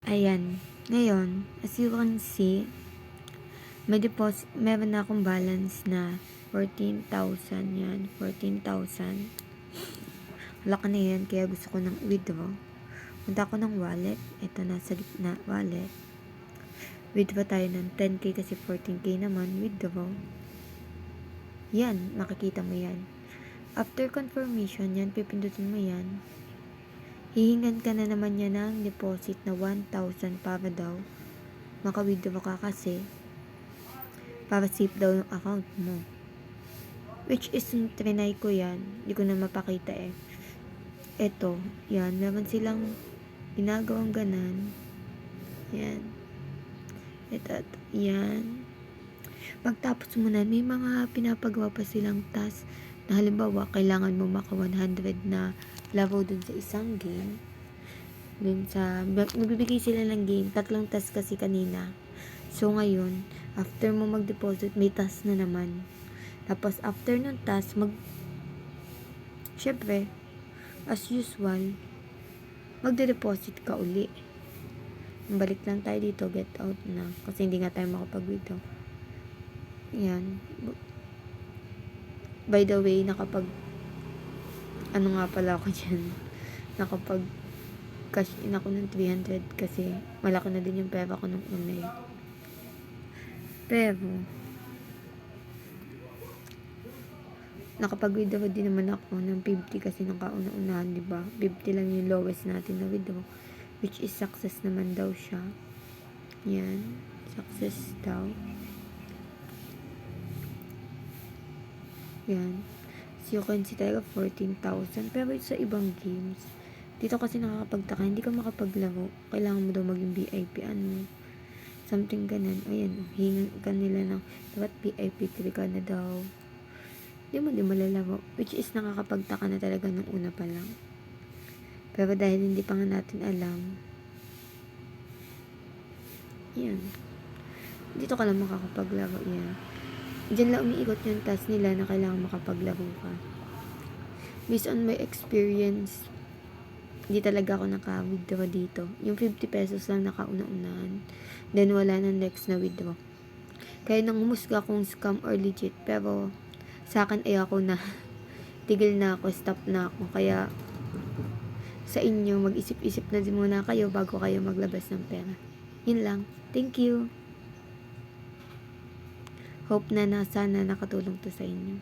Ayan. Ngayon, as you can see, meron na akong balance na 14,000 yan. 14,000. Laki na yan, kaya gusto ko ng withdraw. Punta ako ng wallet. Ito na sa gitna, wallet. Withdraw tayo ng 10k kasi 14k naman. Withdraw. Yan, makikita mo yan. After confirmation, yan, pipindutin mo yan. Hihingan ka na naman niya ng deposit na 1,000 para daw maka-withdraw ka kasi para safe daw yung account mo. Which is, trinay ko yan. Hindi ko na mapakita eh. Eto, yan. Meron silang ginagawang ganan. Yan. Ito. Yan. Pagtapos mo na, may mga pinapagawa pa silang task na halimbawa, kailangan mo maka 100 na laro dun sa isang game. Dun sa, nagbibigay sila ng game. 3 task kasi kanina. So, ngayon, after mo mag-deposit, may task na naman. Tapos, after ng task, syempre, as usual, magde-deposit ka uli. Balik lang tayo dito, get out na. Kasi hindi nga tayo makapag-withdraw. Yan. By the way, ano nga pala ako dyan, cash in ako ng 300 kasi malaki na din yung pera ko nung una eh. Pero, nakapag-withdraw din naman ako ng 50 kasi nakauna-unahan, diba? 50 lang yung lowest natin na withdraw. Which is success naman daw siya. Yan. Success daw. Yan. So, you can see talaga 14,000. Pero sa ibang games, dito kasi nakakapagtaka, hindi ka makapaglaro. Kailangan mo daw maging VIP, something ganun. Ayan, hingan ka nila ng, dapat VIP 3 ka na daw. Di mo malalaro. Which is nakakapagtaka na talaga nung una pa lang. Pero dahil hindi pa nga natin alam, yan. Dito ka lang makakapaglaro, yan. Diyan lang umiikot yung task nila na kailangan makapaglaro ka. Based on my experience, hindi talaga ako naka-withdraw dito. Yung 50 pesos lang nakauna-unahan. Then, wala na next na withdraw. Kaya nang humusga kung scam or legit. Pero, sa akin ay ako na tigil na ako, stop na ako. Kaya, sa inyo, mag-isip-isip na din muna kayo bago kayo maglabas ng pera. Yun lang. Thank you. Hope na sana nakatulong to sa inyo.